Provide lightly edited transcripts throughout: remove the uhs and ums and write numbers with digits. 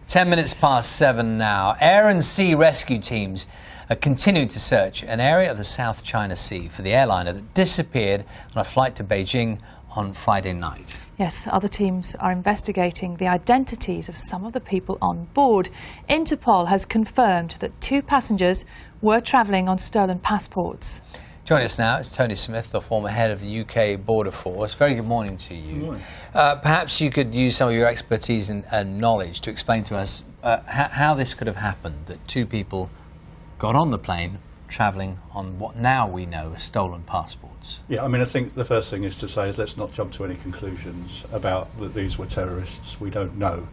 10 minutes past 7 now. Air and sea rescue teams are continuing to search an area of the South China Sea for the airliner that disappeared on a flight to Beijing on Friday night. Yes, other teams are investigating the identities of some of the people on board. Interpol has confirmed that 2 passengers were travelling on stolen passports. Joining us now is Tony Smith, the former head of the UK Border Force. Very good morning to you. Good morning. Perhaps you could use some of your expertise and knowledge to explain to us how this could have happened, that 2 people got on the plane travelling on what now we know are stolen passports. Yeah, I mean, I think the first thing is to say is let's not jump to any conclusions about that these were terrorists. We don't know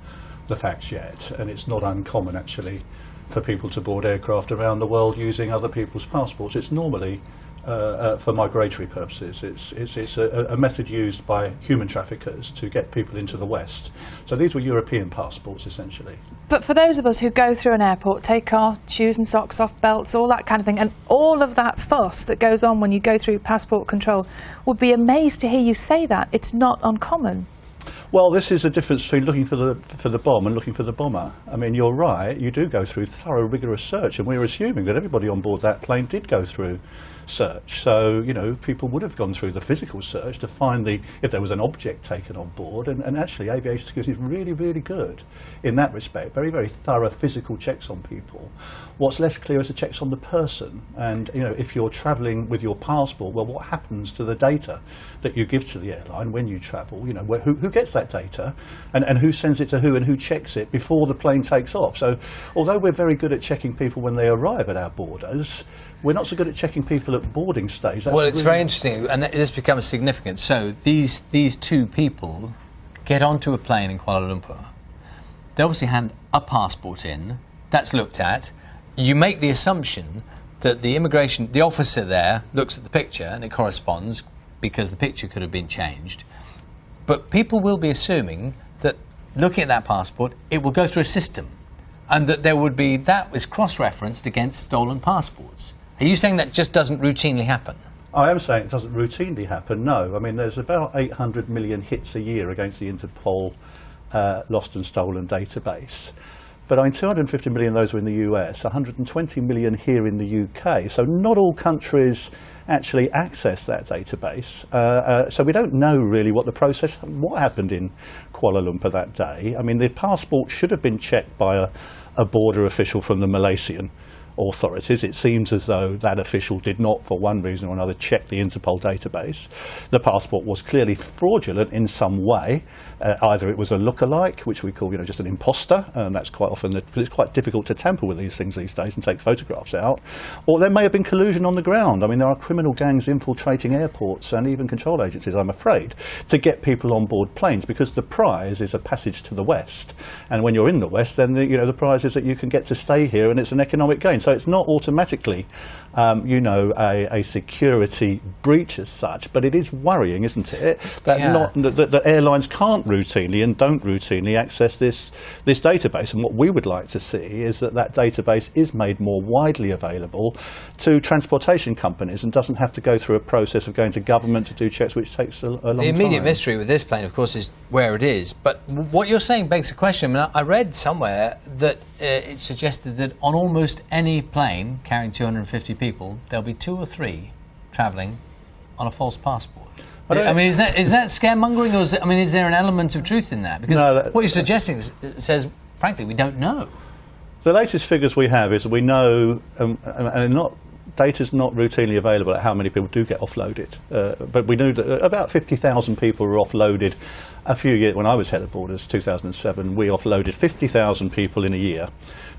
the facts yet, and it's not uncommon actually for people to board aircraft around the world using other people's passports. It's normally for migratory purposes. It's a method used by human traffickers to get people into the West. So these were European passports essentially. But for those of us who go through an airport, take our shoes and socks off, belts, all that kind of thing, and all of that fuss that goes on when you go through passport control, would be amazed to hear you say that. It's not uncommon. Well, this is the difference between looking for the bomb and looking for the bomber. I mean, you're right, you do go through thorough, rigorous search, and we're assuming that everybody on board that plane did go through search. So, you know, people would have gone through the physical search to find if there was an object taken on board, and actually aviation security is really, really good in that respect. Very, very thorough physical checks on people. What's less clear is the checks on the person, and, you know, if you're travelling with your passport, well, what happens to the data that you give to the airline when you travel? You know, who gets that data, and who sends it to who, and who checks it before the plane takes off? So, although we're very good at checking people when they arrive at our borders, we're not so good at checking people at boarding stage. Well, it's very interesting, and this becomes significant. So these 2 people get onto a plane in Kuala Lumpur. They obviously hand a passport in. That's looked at. You make the assumption that the officer there looks at the picture and it corresponds because the picture could have been changed. But people will be assuming that looking at that passport, it will go through a system, and that that was cross-referenced against stolen passports. Are you saying that just doesn't routinely happen? I am saying it doesn't routinely happen, no. I mean, there's about 800 million hits a year against the Interpol lost and stolen database. But I mean, 250 million of those are in the US, 120 million here in the UK. So not all countries actually access that database. So we don't know really what happened in Kuala Lumpur that day. I mean, the passport should have been checked by a border official from the Malaysian authorities. It seems as though that official did not, for one reason or another, check the Interpol database. The passport was clearly fraudulent in some way. Either it was a look-alike, which we call, you know, just an imposter, and that's quite often because it's quite difficult to tamper with these things these days and take photographs out. Or there may have been collusion on the ground. I mean, there are criminal gangs infiltrating airports and even control agencies, I'm afraid, to get people on board planes, because the prize is a passage to the West. And when you're in the West, then the prize is that you can get to stay here, and it's an economic gain. So it's not automatically, a security breach as such, but it is worrying, isn't it? That airlines can't routinely and don't routinely access this database. And what we would like to see is that database is made more widely available to transportation companies and doesn't have to go through a process of going to government to do checks, which takes a long time. The immediate mystery with this plane, of course, is where it is. But what you're saying begs the question. I mean, I read somewhere that it suggested that on almost any plane carrying 250 people, there'll be 2 or 3 travelling on a false passport. I mean, is that scaremongering, or is there an element of truth in that? Because what you're suggesting says, frankly, we don't know. The latest figures we have is we know, data's not routinely available at how many people do get offloaded, but we know that about 50,000 people were offloaded a few years. When I was head of borders, 2007, we offloaded 50,000 people in a year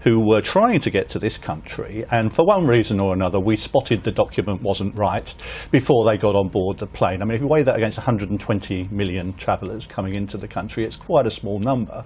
who were trying to get to this country, and for one reason or another we spotted the document wasn't right before they got on board the plane. I mean, if you weigh that against 120 million travellers coming into the country, it's quite a small number.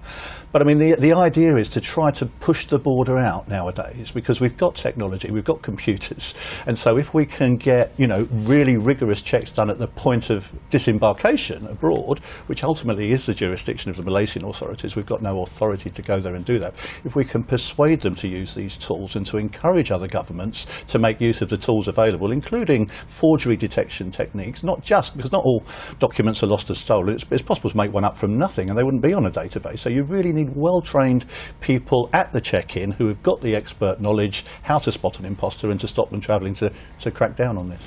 But I mean, the idea is to try to push the border out nowadays, because we've got technology, we've got computers, and so if we can get, you know, really rigorous checks done at the point of disembarkation abroad, which ultimately ultimately is the jurisdiction of the Malaysian authorities. We've got no authority to go there and do that. If we can persuade them to use these tools and to encourage other governments to make use of the tools available, including forgery detection techniques, not just because not all documents are lost or stolen. It's possible to make one up from nothing and they wouldn't be on a database. So you really need well-trained people at the check-in who have got the expert knowledge how to spot an imposter and to stop them travelling to crack down on this.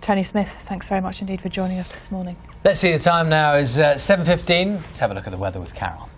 Tony Smith, thanks very much indeed for joining us this morning. Let's see, the time now is 7:15. Let's have a look at the weather with Carol.